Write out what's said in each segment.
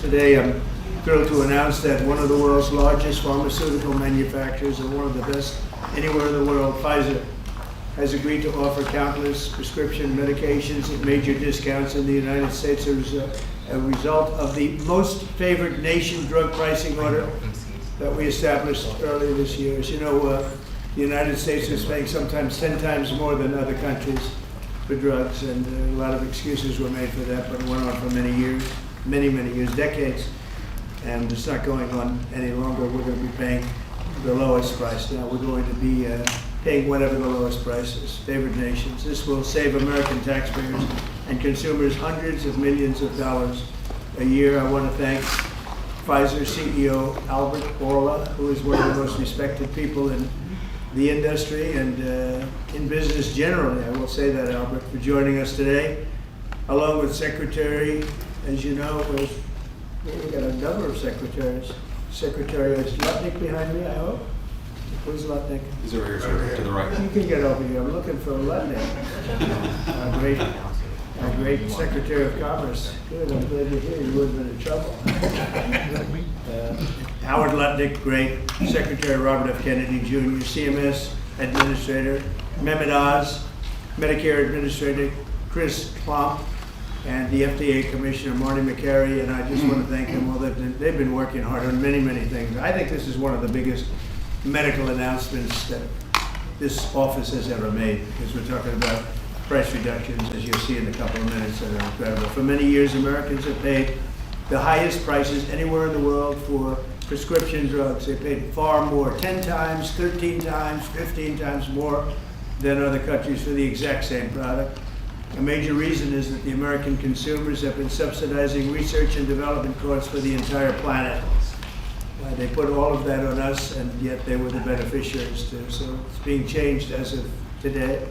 Today I'm thrilled to announce that one of the world's largest pharmaceutical manufacturers and one of the best anywhere in the world, Pfizer, has agreed to offer countless prescription medications at major discounts in the United States as a result of the most favored nation drug pricing order that we established earlier this year. As you know, the United States is paying sometimes 10 times more than other countries for drugs, and a lot of excuses were made for that, but it went on for many years, many years, decades, and it's not going on any longer. We're going to be paying the lowest price now. We're going to be paying whatever the lowest price is, favored nations. This will save American taxpayers and consumers hundreds of millions of dollars a year. I want to thank Pfizer CEO Albert Bourla, who is one of the most respected people in the industry and in business generally. I will say that, Albert, for joining us today, along with Secretary, as you know, we've got a number of secretaries. Secretary is Lutnick behind me, I hope. Where's Lutnick? He's over here, sir, to the right. You can get over here. I'm looking for Lutnick. Our great Secretary of Commerce. Good, I'm glad you're here. You would have been in trouble. Howard Lutnick, great. Secretary Robert F. Kennedy Jr., CMS Administrator, Mehmet Oz, Medicare Administrator Chris Klomp, and the FDA Commissioner Marty McCary, and I just want to thank them all. They've been working hard on many things. I think this is one of the biggest medical announcements that this office has ever made, because we're talking about price reductions, as you'll see in a couple of minutes, that are incredible. For many years, Americans have paid the highest prices anywhere in the world for prescription drugs. They paid far more, 10 times, 13 times, 15 times more than other countries for the exact same product. A major reason is that the American consumers have been subsidizing research and development costs for the entire planet. They put all of that on us, and yet they were the beneficiaries too. So it's being changed as of today.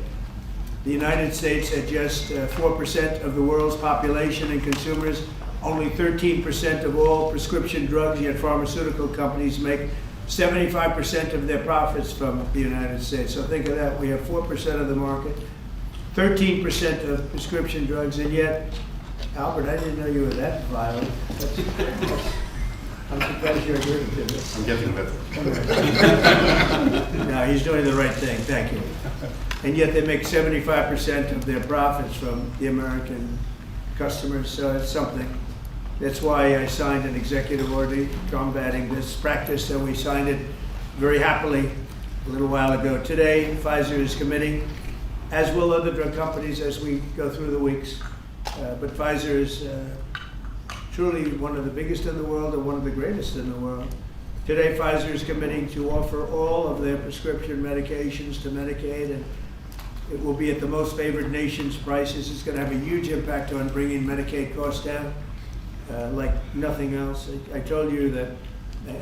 The United States had just 4% of the world's population and consumers, only 13% of all prescription drugs, yet pharmaceutical companies make 75% of their profits from the United States. So think of that. We have 4% of the market, 13% of prescription drugs, and yet, Albert, I didn't know you were that violent. I'm surprised you're agreeing to this. I'm getting better. No, he's doing the right thing, thank you. And yet they make 75% of their profits from the American customers, so it's something. That's why I signed an executive order combating this practice, and we signed it very happily a little while ago. Today, Pfizer is committing, as will other drug companies as we go through the weeks, but Pfizer is truly one of the biggest in the world and one of the greatest in the world. Today, Pfizer is committing to offer all of their prescription medications to Medicaid, and it will be at the most favored nation's prices. It's going to have a huge impact on bringing Medicaid costs down like nothing else. I told you that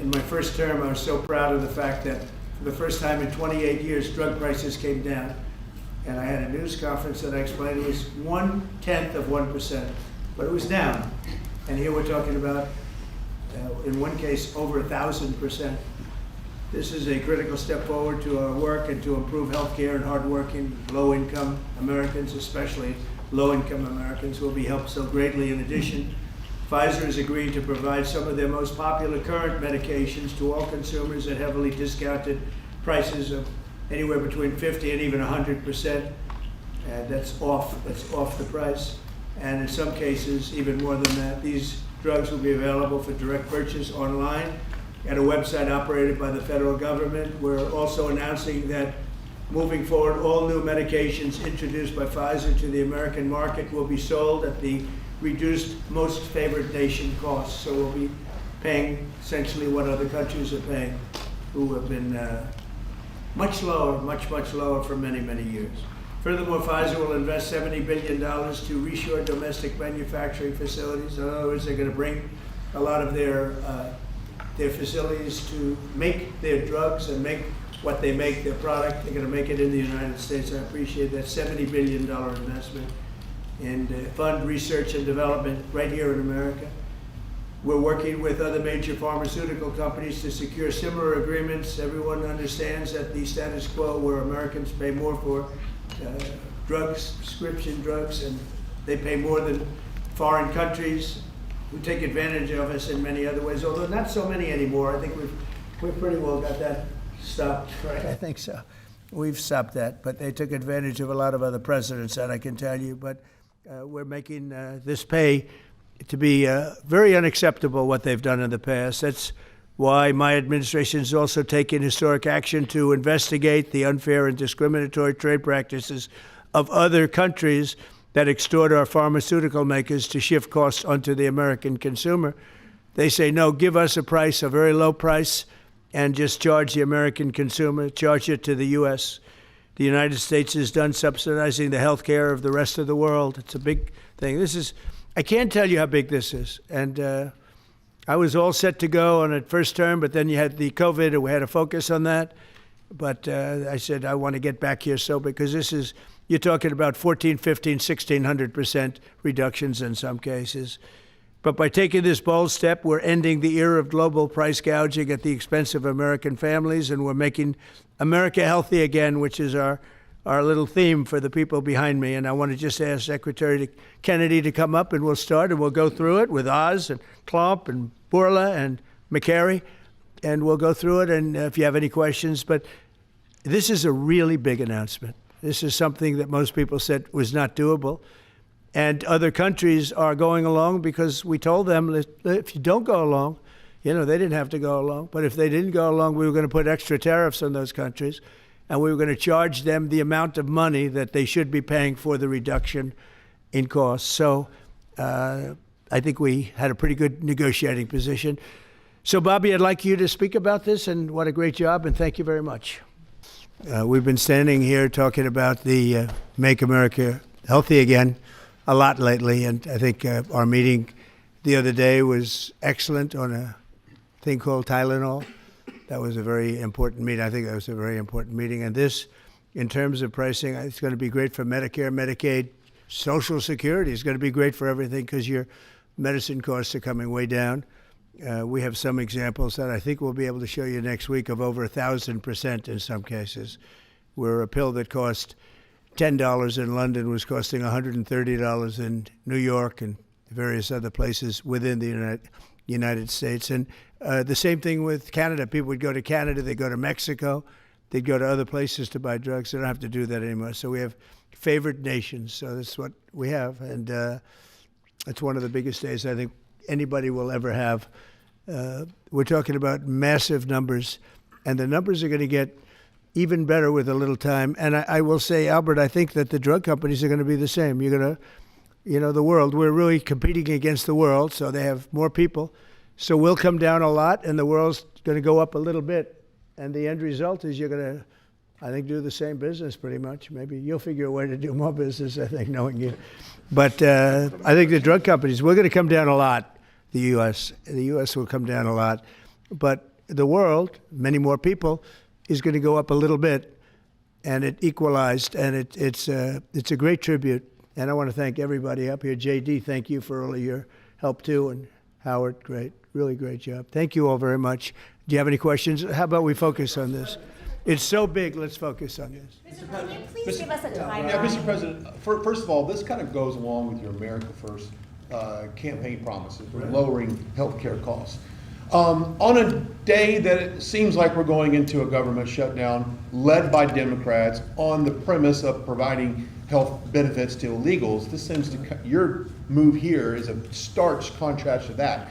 in my first term, I was so proud of the fact that for the first time in 28 years, drug prices came down. And I had a news conference that I explained it was 1/10 of 1%, but it was down. And here we're talking about, in one case, over 1,000%. This is a critical step forward to our work and to improve healthcare, and hardworking, low-income Americans, especially low-income Americans, will be helped so greatly. In addition, Pfizer is agreeing to provide some of their most popular current medications to all consumers at heavily discounted prices of anywhere between 50 and even 100%. And that's off the price. And in some cases, even more than that. These drugs will be available for direct purchase online at a website operated by the federal government. We're also announcing that moving forward, all new medications introduced by Pfizer to the American market will be sold at the reduced most favored nation costs. So we'll be paying essentially what other countries are paying, who have been much lower for many years. Furthermore, Pfizer will invest $70 billion to reshore domestic manufacturing facilities. In other words, they're going to bring a lot of their facilities to make their drugs and make what they make, their product. They're going to make it in the United States. I appreciate that $70 billion investment and fund research and development right here in America. We're working with other major pharmaceutical companies to secure similar agreements. Everyone understands that the status quo where Americans pay more for drugs, prescription drugs, and they pay more than foreign countries, who take advantage of us in many other ways, although not so many anymore. I think we've pretty well got that stopped, right? I think so. We've stopped that, but they took advantage of a lot of other presidents, that I can tell you. But we're making this pay to be very unacceptable, what they've done in the past. That's why my administration is also taking historic action to investigate the unfair and discriminatory trade practices of other countries that extort our pharmaceutical makers to shift costs onto the American consumer. They say, no, give us a price, a very low price, and just charge the American consumer, charge it to the U.S. The United States is done subsidizing the health care of the rest of the world. It's a big thing. I can't tell you how big this is. And I was all set to go on it first term, but then you had the COVID, and we had to focus on that. But I said, I want to get back here because you're talking about 14, 15, 1,600% reductions in some cases. But by taking this bold step, we're ending the era of global price gouging at the expense of American families, and we're making America healthy again, which is our little theme for the people behind me. And I want to just ask Secretary Kennedy to come up, and we'll start, and we'll go through it with Oz and Klomp and Bourla and McCary, and we'll go through it, and if you have any questions. But this is a really big announcement. This is something that most people said was not doable. And other countries are going along because we told them, if you don't go along, they didn't have to go along. But if they didn't go along, we were going to put extra tariffs on those countries, and we were going to charge them the amount of money that they should be paying for the reduction in costs. So I think we had a pretty good negotiating position. So, Bobby, I'd like you to speak about this, and what a great job, and thank you very much. We've been standing here talking about the Make America Healthy Again a lot lately, and I think our meeting the other day was excellent on a thing called Tylenol. That was a very important meeting. I think that was a very important meeting. And this, in terms of pricing, it's going to be great for Medicare, Medicaid, Social Security. It's going to be great for everything because your medicine costs are coming way down. We have some examples that I think we'll be able to show you next week of over 1,000% in some cases, where a pill that cost $10 in London was costing $130 in New York and various other places within the United States. And the same thing with Canada. People would go to Canada, they'd go to Mexico, they'd go to other places to buy drugs. They don't have to do that anymore. So we have favored nations. So that's what we have. And it's one of the biggest days I think anybody will ever have. We're talking about massive numbers, and the numbers are going to get even better with a little time. And I will say, Albert, I think that the drug companies are going to be the same. You're going to, the world, we're really competing against the world, so they have more people. So we'll come down a lot, and the world's going to go up a little bit. And the end result is you're going to, I think, do the same business pretty much. Maybe you'll figure a way to do more business, I think, knowing you. But I think the drug companies, we're going to come down a lot, the U.S. The U.S. will come down a lot. But the world, many more people, is going to go up a little bit, and it equalized, and it's a great tribute. And I want to thank everybody up here. JD, thank you for all of your help too, and Howard, great, really great job. Thank you all very much. Do you have any questions? How about we focus on this? It's so big, let's focus on this. Mr. President, can you please give us a timeline? Yeah, Mr. President, first of all, this kind of goes along with your America First campaign promises, for lowering health care costs. On a day that it seems like we're going into a government shutdown led by Democrats on the premise of providing health benefits to illegals, this seems to, your move here is a stark contrast to that.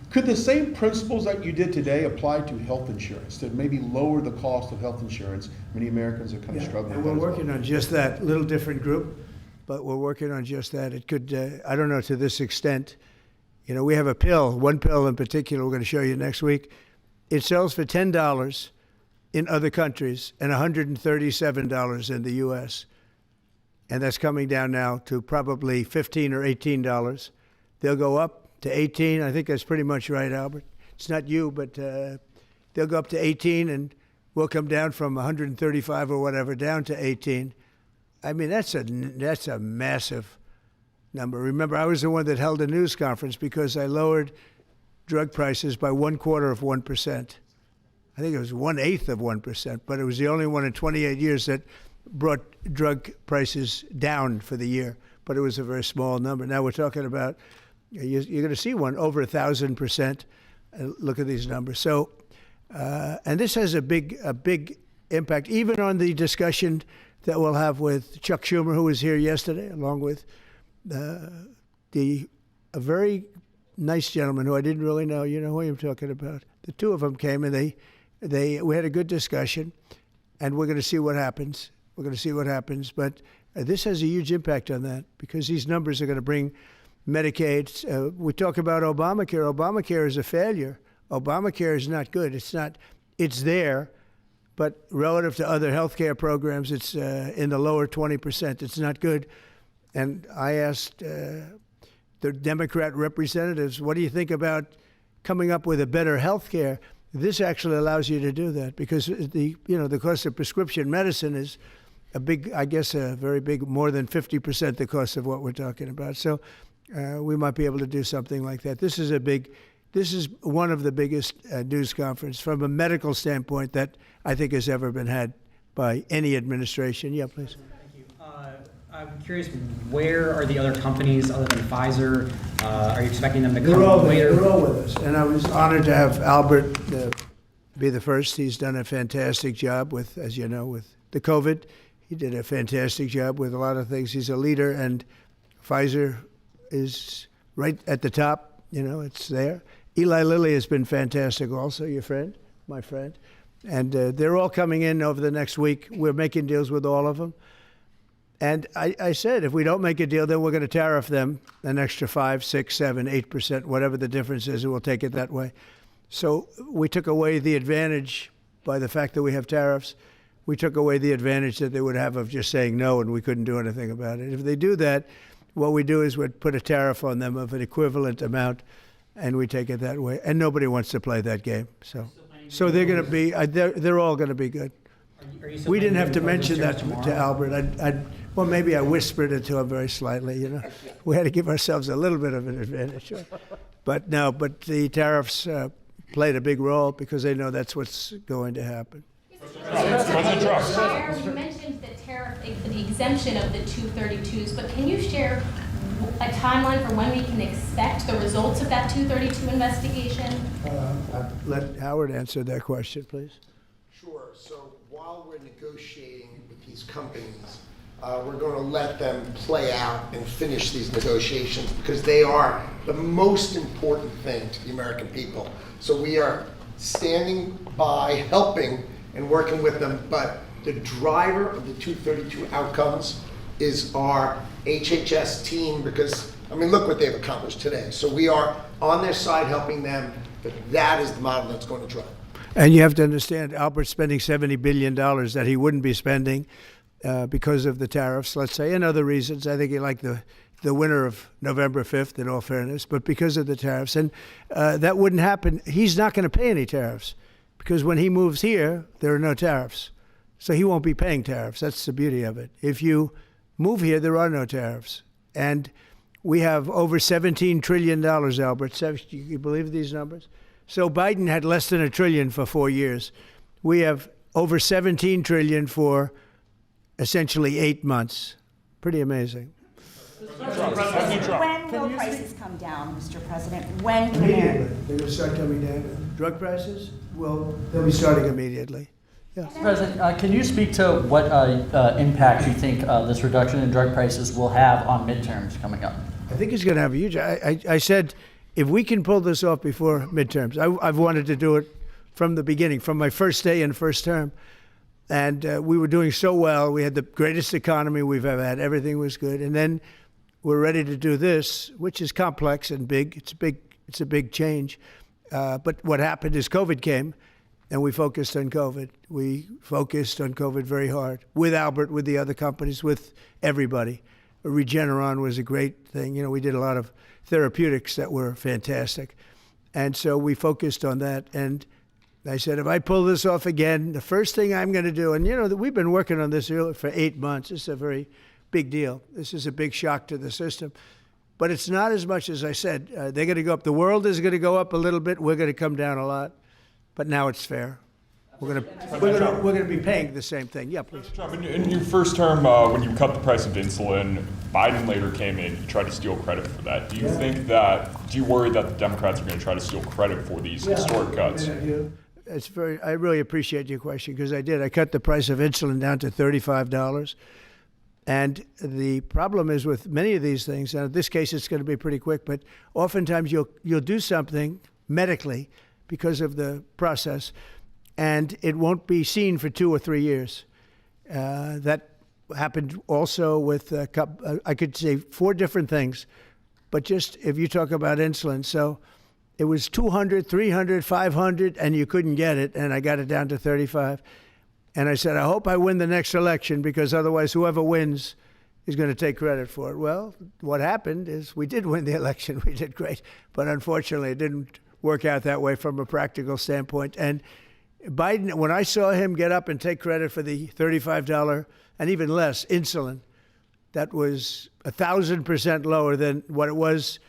Could the same principles that you did today apply to health insurance, to maybe lower the cost of health insurance? Many Americans are kind of struggling with that. And we're working on just that, little different group, but we're working on just that. It could, I don't know to this extent. We have a pill, one pill in particular we're going to show you next week. It sells for $10 in other countries and $137 in the U.S. And that's coming down now to probably $15 or $18. They'll go up to 18. I think that's pretty much right, Albert. It's not you, but they'll go up to 18, and we'll come down from 135 or whatever down to 18. I mean, that's a massive number. Remember, I was the one that held a news conference because I lowered drug prices by 1/4%. I think it was 1/8 of 1%, but it was the only one in 28 years that brought drug prices down for the year. But it was a very small number. Now we're talking about You're going to see one over 1,000%. Look at these numbers. So, and this has a big impact, even on the discussion that we'll have with Chuck Schumer, who was here yesterday, along with a very nice gentleman who I didn't really know. You know who I'm talking about. The two of them came, and we had a good discussion, and we're going to see what happens. We're going to see what happens. But this has a huge impact on that, because these numbers are going to bring Medicaid. We talk about Obamacare. Obamacare is a failure. Obamacare is not good. It's there, but relative to other health care programs, it's in the lower 20%. It's not good. And I asked the Democrat representatives, what do you think about coming up with a better health care? This actually allows you to do that, because the cost of prescription medicine is a very big, more than 50% the cost of what we're talking about. So we might be able to do something like that. This is one of the biggest news conference from a medical standpoint that I think has ever been had by any administration. Yeah, please. Thank you. I'm curious, where are the other companies other than Pfizer? Are you expecting them to come later? They're all with us. And I was honored to have Albert be the first. He's done a fantastic job with, as you know, with the COVID. He did a fantastic job with a lot of things. He's a leader, and Pfizer is right at the top. It's there. Eli Lilly has been fantastic also, my friend. And they're all coming in over the next week. We're making deals with all of them. And I said, if we don't make a deal, then we're going to tariff them an extra 5, 6, 7, 8%, whatever the difference is, and we'll take it that way. So we took away the advantage by the fact that we have tariffs. We took away the advantage that they would have of just saying no, and we couldn't do anything about it. If they do that, what we do is we'd put a tariff on them of an equivalent amount, and we take it that way. And nobody wants to play that game. So they're going to be, they're all going to be good. We didn't have to mention that to Albert. Well, maybe I whispered it to him very slightly. We had to give ourselves a little bit of an advantage. But the tariffs played a big role, because they know that's what's going to happen. President Trump. You mentioned the exemption of the 232s, but can you share a timeline for when we can expect the results of that 232 investigation? Let Howard answer that question, please. Sure. So while we're negotiating with these companies, we're going to let them play out and finish these negotiations, because they are the most important thing to the American people. So we are standing by, helping and working with them, but the driver of the 232 outcomes is our HHS team, because, look what they've accomplished today. So we are on their side helping them, but that is the model that's going to drive. And you have to understand, Albert's spending $70 billion that he wouldn't be spending because of the tariffs, let's say, and other reasons. I think he liked the winner of November 5th, in all fairness, but because of the tariffs. And that wouldn't happen. He's not going to pay any tariffs, because when he moves here, there are no tariffs. So he won't be paying tariffs. That's the beauty of it. If you move here, there are no tariffs. And we have over $17 trillion, Albert. Do you believe these numbers? So Biden had less than $1 trillion for 4 years. We have over $17 trillion for essentially 8 months. Pretty amazing. When will prices come down, Mr. President? When can Immediately. They're going to start coming down. Drug prices? Well, they'll be starting immediately. Yeah. President, can you speak to what impact you think this reduction in drug prices will have on midterms coming up? I think it's going to have a huge. I said, if we can pull this off before midterms, I've wanted to do it from the beginning, from my first day in first term. And we were doing so well. We had the greatest economy we've ever had. Everything was good. And then we're ready to do this, which is complex and big. It's a big change. But what happened is COVID came, and we focused on COVID. We focused on COVID very hard, with Albert, with the other companies, with everybody. Regeneron was a great thing. We did a lot of therapeutics that were fantastic. And so we focused on that. And I said, if I pull this off again, the first thing I'm going to do, and we've been working on this for 8 months. It's a very big deal. This is a big shock to the system. But it's not as much as I said. They're going to go up. The world is going to go up a little bit. We're going to come down a lot. But now it's fair. We're gonna be paying the same thing. Yeah, please. Trump, in your first term, when you cut the price of insulin, Biden later came in, he tried to steal credit for that. Do you worry that the Democrats are going to try to steal credit for these historic cuts? I really appreciate your question because I did. I cut the price of insulin down to $35. And the problem is with many of these things, now in this case it's going to be pretty quick, but oftentimes you'll do something medically because of the process, and it won't be seen for 2 or 3 years. That happened also with, I could say 4 different things, but just if you talk about insulin, so it was 200, 300, 500, and you couldn't get it, and I got it down to 35. And I said, I hope I win the next election because otherwise whoever wins is going to take credit for it. Well, what happened is we did win the election. We did great. But unfortunately, it didn't work out that way from a practical standpoint. And Biden, when I saw him get up and take credit for the $35 and even less insulin, that was 1,000% lower than what it was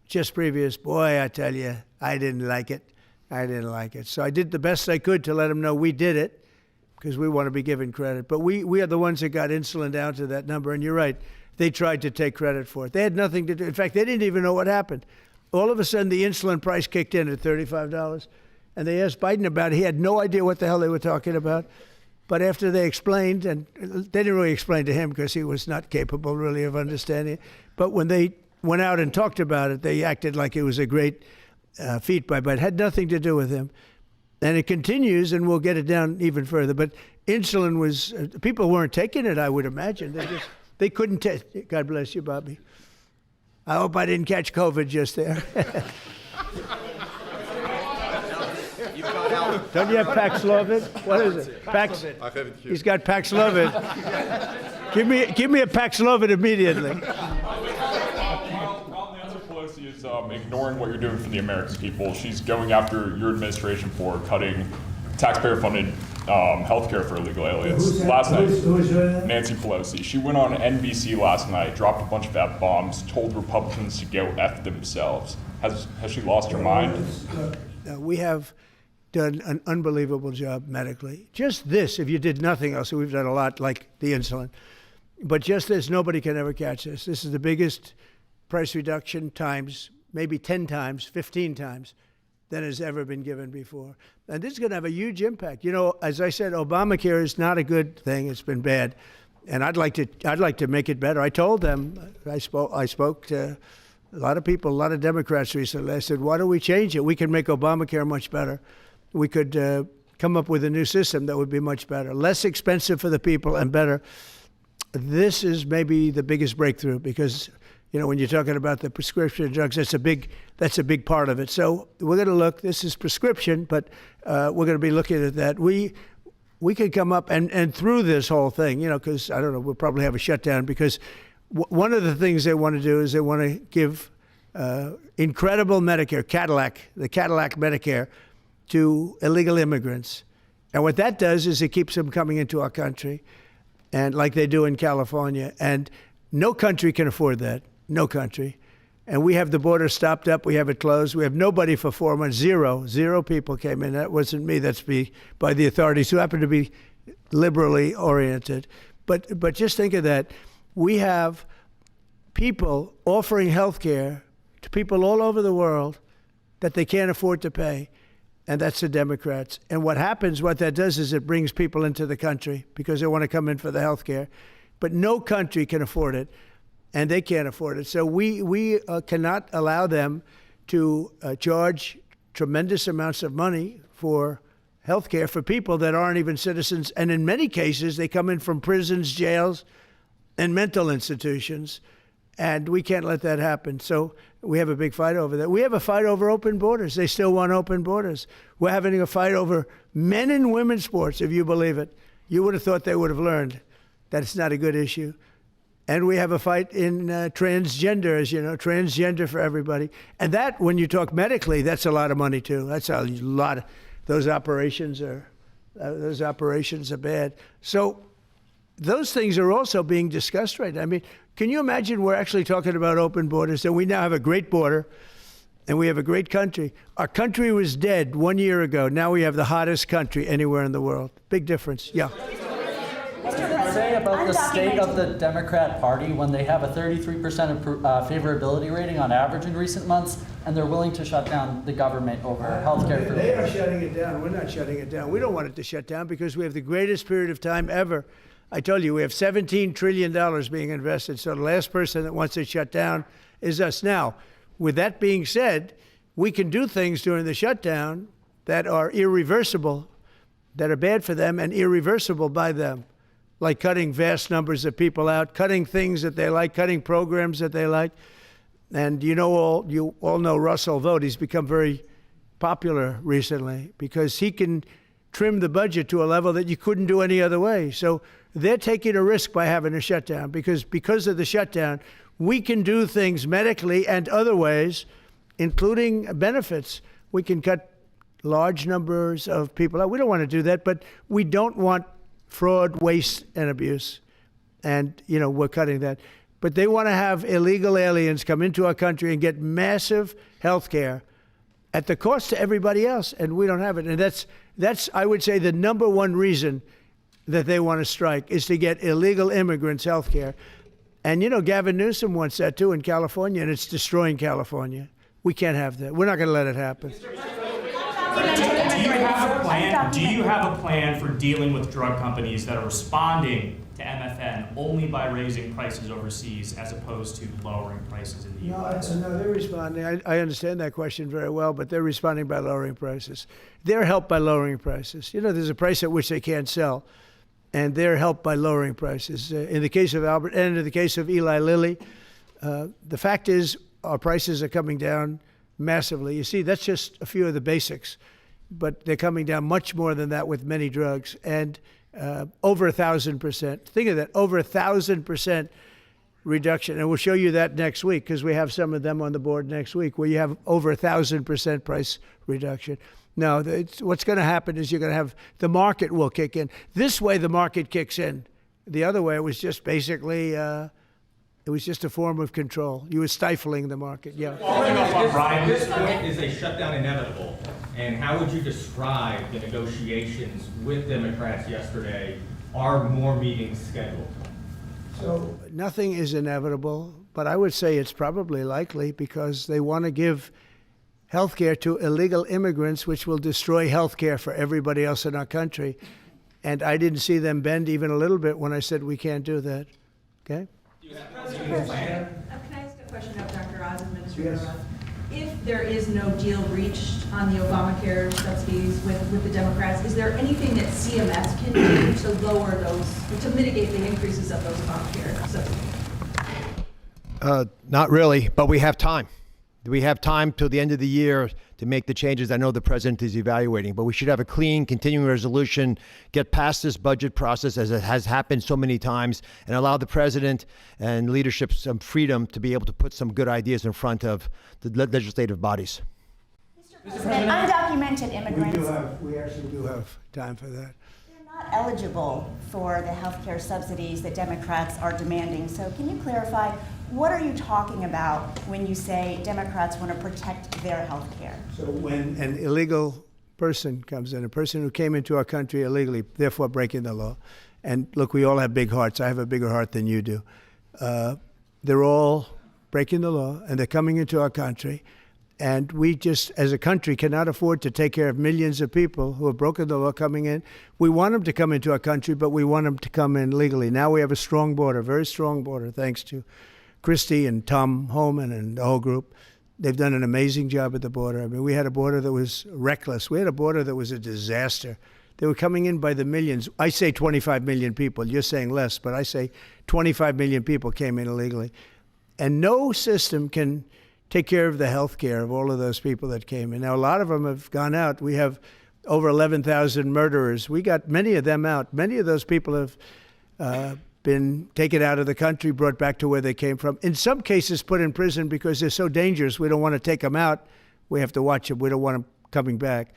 just previous. Boy, I tell you, I didn't like it. I didn't like it. So I did the best I could to let him know we did it because we want to be given credit. But we are the ones that got insulin down to that number. And you're right, they tried to take credit for it. They had nothing to do. In fact, they didn't even know what happened. All of a sudden, the insulin price kicked in at $35. And they asked Biden about it. He had no idea what the hell they were talking about. But after they explained, and they didn't really explain to him because he was not capable really of understanding it. But when they went out and talked about it, they acted like it was a great feat by Biden. It had nothing to do with him. And it continues, and we'll get it down even further. But insulin was, people weren't taking it, I would imagine. They couldn't take it. God bless you, Bobby. I hope I didn't catch COVID just there. Don't you have Paxlovid? What is it? He's got Paxlovid. Give me a Paxlovid immediately. While Nancy Pelosi is ignoring what you're doing for the American people, she's going after your administration for cutting taxpayer-funded health care for illegal aliens. Last night, Nancy Pelosi, she went on NBC last night, dropped a bunch of F-bombs, told Republicans to go F themselves. Has she lost her mind? We have done an unbelievable job medically. Just this, if you did nothing else, we've done a lot like the insulin, but just this, nobody can ever catch this. This is the biggest price reduction times, maybe 10 times, 15 times than has ever been given before. And this is going to have a huge impact. You know, as I said, Obamacare is not a good thing. It's been bad. And I'd like to make it better. I told them, I spoke to a lot of people, a lot of Democrats recently. I said, why don't we change it? We can make Obamacare much better. We could come up with a new system that would be much better, less expensive for the people and better. This is maybe the biggest breakthrough because, you know, when you're talking about the prescription drugs, that's a big part of it. So we're going to look. This is prescription, but we're going to be looking at that. We could come up and through this whole thing, you know, because I don't know, we'll probably have a shutdown because one of the things they want to do is they want to give incredible Medicare, the Cadillac Medicare, to illegal immigrants. And what that does is it keeps them coming into our country, and like they do in California. And no country can afford that. No country. And we have the border stopped up. We have it closed. We have nobody for 4 months. Zero people came in. That wasn't me. That's by the authorities who happen to be liberally oriented. But just think of that. We have people offering health care to people all over the world that they can't afford to pay. And that's the Democrats. And what that does is it brings people into the country because they want to come in for the health care. But no country can afford it, and they can't afford it. So we cannot allow them to charge tremendous amounts of money for health care for people that aren't even citizens. And in many cases, they come in from prisons, jails, and mental institutions. And we can't let that happen. So we have a big fight over that. We have a fight over open borders. They still want open borders. We're having a fight over men and women's sports, if you believe it. You would have thought they would have learned that it's not a good issue. And we have a fight in transgender, as you know, transgender for everybody. And that, when you talk medically, that's a lot of money too. That's a lot of, those operations are bad. So those things are also being discussed right now. I mean, can you imagine we're actually talking about open borders, and we now have a great border, and we have a great country. Our country was dead 1 year ago. Now we have the hottest country anywhere in the world. Big difference. Yeah. Say about the state of the Democrat Party when they have a 33% favorability rating on average in recent months, and they're willing to shut down the government over healthcare for They are shutting it down. We're not shutting it down. We don't want it to shut down because we have the greatest period of time ever. I told you, we have $17 trillion being invested. So the last person that wants it shut down is us. Now, with that being said, we can do things during the shutdown that are irreversible, that are bad for them and irreversible by them, like cutting vast numbers of people out, cutting things that they like, cutting programs that they like. And you all know Russell Vought. He's become very popular recently because he can trim the budget to a level that you couldn't do any other way. So they're taking a risk by having a shutdown because of the shutdown, we can do things medically and other ways, including benefits. We can cut large numbers of people out. We don't want to do that, but we don't want fraud, waste, and abuse. And, we're cutting that. But they want to have illegal aliens come into our country and get massive health care at the cost to everybody else, and we don't have it. And that's I would say, the number one reason that they want to strike is to get illegal immigrants health care. And, Gavin Newsom wants that, too, in California, and it's destroying California. We can't have that. We're not going to let it happen. Do you have a plan for dealing with drug companies that are responding to MFN only by raising prices overseas as opposed to lowering prices in the U.S.? No, they're responding. I understand that question very well, but they're responding by lowering prices. They're helped by lowering prices. There's a price at which they can't sell, and they're helped by lowering prices. In the case of Albert and in the case of Eli Lilly, the fact is our prices are coming down massively. You see, that's just a few of the basics, but they're coming down much more than that with many drugs, and over 1,000%. Think of that, over 1,000% reduction. And we'll show you that next week because we have some of them on the board next week where you have over 1,000% price reduction. No, what's going to happen is you're going to have the market will kick in. This way, the market kicks in. The other way, it was just basically it was just a form of control. You were stifling the market. Yeah. At this point, is a shutdown inevitable? And how would you describe the negotiations with Democrats yesterday? Are more meetings scheduled? So nothing is inevitable, but I would say it's probably likely because they want to give health care to illegal immigrants, which will destroy health care for everybody else in our country. And I didn't see them bend even a little bit when I said we can't do that. Okay? Can I ask a question of Dr. Oz, Administrator Oz? If there is no deal reached on the Obamacare subsidies with the Democrats, is there anything that CMS can do to lower those, to mitigate the increases of those Obamacare subsidies? Not really, but we have time. We have time till the end of the year to make the changes I know the president is evaluating, but we should have a clean continuing resolution, get past this budget process as it has happened so many times, and allow the president and leadership some freedom to be able to put some good ideas in front of the legislative bodies. Mr. President, undocumented immigrants. We actually do have time for that. They're not eligible for the health care subsidies that Democrats are demanding. So can you clarify, what are you talking about when you say Democrats want to protect their health care? So when an illegal person comes in, a person who came into our country illegally, therefore breaking the law, and look, we all have big hearts. I have a bigger heart than you do. They're all breaking the law, and they're coming into our country. And we just, as a country, cannot afford to take care of millions of people who have broken the law coming in. We want them to come into our country, but we want them to come in legally. Now we have a strong border, very strong border, thanks to Christie and Tom Homan and the whole group. They've done an amazing job at the border. I mean, we had a border that was reckless. We had a border that was a disaster. They were coming in by the millions. I say 25 million people. You're saying less, but I say 25 million people came in illegally. And no system can take care of the health care of all of those people that came in. Now, a lot of them have gone out. We have over 11,000 murderers. We got many of them out. Many of those people have been taken out of the country, brought back to where they came from. In some cases, put in prison because they're so dangerous. We don't want to take them out. We have to watch them. We don't want them coming back.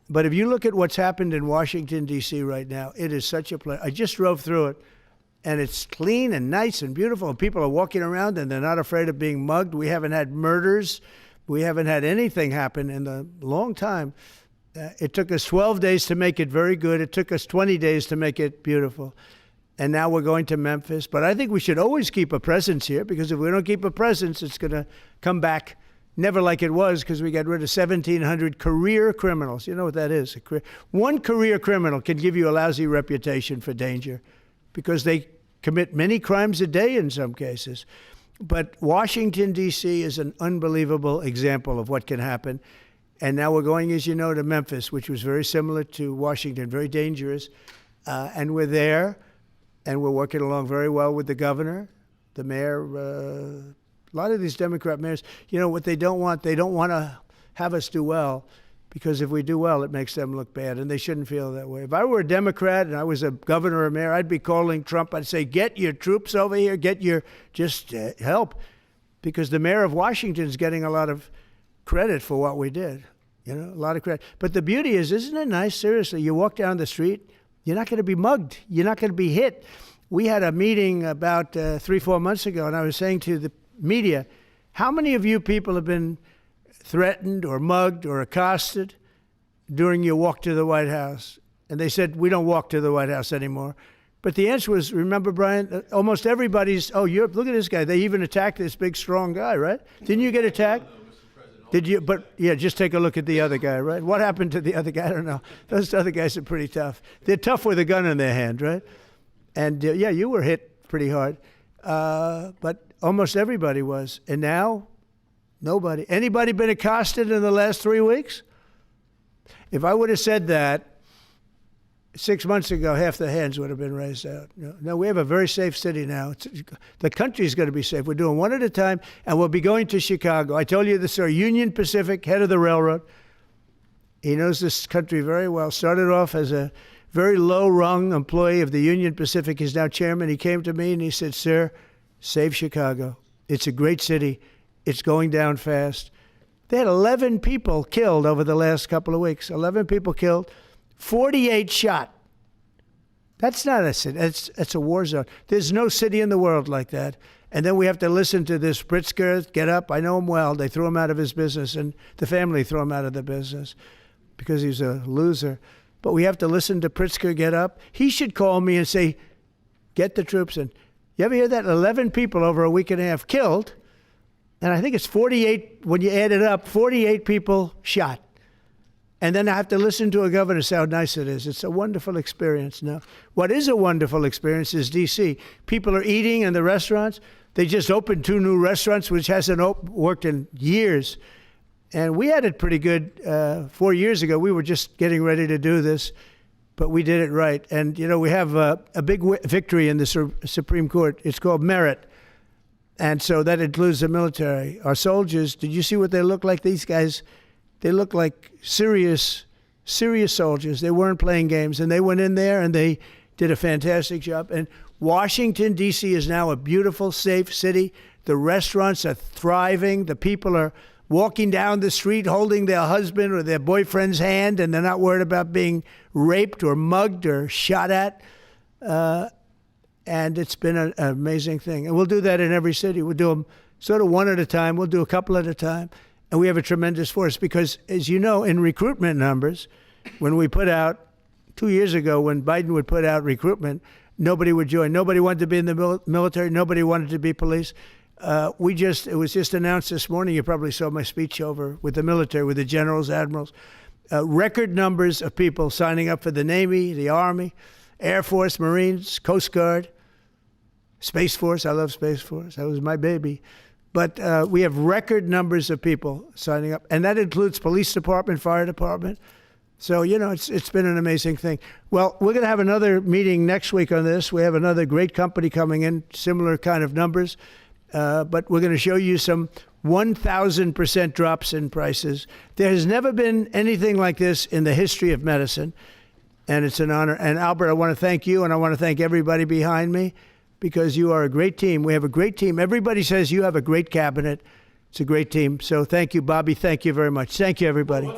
But if you look at what's happened in Washington, D.C. right now, it is such a place. I just drove through it, and it's clean and nice and beautiful, and people are walking around, and they're not afraid of being mugged. We haven't had murders We haven't had anything happen in a long time. It took us 12 days to make it very good. It took us 20 days to make it beautiful. And now we're going to Memphis. But I think we should always keep a presence here, because if we don't keep a presence, it's going to come back never like it was, because we got rid of 1,700 career criminals. You know what that is? One career criminal can give you a lousy reputation for danger, because they commit many crimes a day in some cases. But Washington, D.C. is an unbelievable example of what can happen. And now we're going, as you know, to Memphis, which was very similar to Washington, very dangerous. And we're there, and we're working along very well with the governor, the mayor. A lot of these Democrat mayors, you know, what they don't want to have us do well, because if we do well, it makes them look bad, and they shouldn't feel that way. If I were a Democrat and I was a governor or mayor, I'd be calling Trump. I'd say, get your troops over here, just help, because the mayor of Washington is getting a lot of credit for what we did, you know, a lot of credit. But the beauty is, isn't it nice, seriously, you walk down the street, you're not going to be mugged, you're not going to be hit. We had a meeting about 3-4 months ago, and I was saying to the media, how many of you people have been threatened or mugged or accosted during your walk to the White House? And they said, we don't walk to the White House anymore. But the answer was, remember, Brian, almost everybody's, look at this guy. They even attacked this big, strong guy, right? Didn't you get attacked? Did you? But yeah, just take a look at the other guy, right? What happened to the other guy? I don't know. Those other guys are pretty tough. They're tough with a gun in their hand, right? And yeah, you were hit pretty hard. But almost everybody was. And now, nobody. Anybody been accosted in the last 3 weeks? If I would have said that 6 months ago, half the hands would have been raised out. No, we have a very safe city now. The country's going to be safe. We're doing one at a time, and we'll be going to Chicago. I told you this story. Union Pacific, head of the railroad. He knows this country very well. Started off as a very low-rung employee of the Union Pacific. He's now chairman. He came to me and he said, sir, save Chicago. It's a great city. It's going down fast. They had 11 people killed over the last couple of weeks. 11 people killed. 48 shot. That's not a city. It's a war zone. There's no city in the world like that. And then we have to listen to this Pritzker get up. I know him well. They threw him out of his business, and the family threw him out of the business because he's a loser. But we have to listen to Pritzker get up. He should call me and say, get the troops in. You ever hear that? 11 people over a week and a half killed. And I think it's 48, when you add it up, 48 people shot. And then I have to listen to a governor say how nice it is. It's a wonderful experience. Now, what is a wonderful experience is D.C. People are eating in the restaurants. They just opened 2 new restaurants, which hasn't worked in years. And we had it pretty good 4 years ago. We were just getting ready to do this, but we did it right. And, you know, we have a big victory in the Supreme Court. It's called merit. And so that includes the military. Our soldiers, did you see what they look like? These guys, they look like serious soldiers. They weren't playing games. And they went in there and they did a fantastic job. And Washington, D.C. is now a beautiful, safe city. The restaurants are thriving. The people are walking down the street holding their husband or their boyfriend's hand, and they're not worried about being raped or mugged or shot at. And it's been an amazing thing. And we'll do that in every city. We'll do them sort of one at a time. We'll do a couple at a time. And we have a tremendous force because, as you know, in recruitment numbers, when we put out, 2 years ago, when Biden would put out recruitment, nobody would join. Nobody wanted to be in the military. Nobody wanted to be police. It was just announced this morning. You probably saw my speech over with the military, with the generals, admirals. Record numbers of people signing up for the Navy, the Army, Air Force, Marines, Coast Guard, Space Force. I love Space Force. That was my baby. But we have record numbers of people signing up, and that includes police department, fire department. So, you know, it's been an amazing thing. Well, we're going to have another meeting next week on this. We have another great company coming in, similar kind of numbers. But we're going to show you some 1,000% drops in prices. There has never been anything like this in the history of medicine, and it's an honor. And Albert, I want to thank you, and I want to thank everybody behind me, because you are a great team. We have a great team. Everybody says you have a great cabinet. It's a great team. So thank you, Bobby. Thank you very much. Thank you, everybody.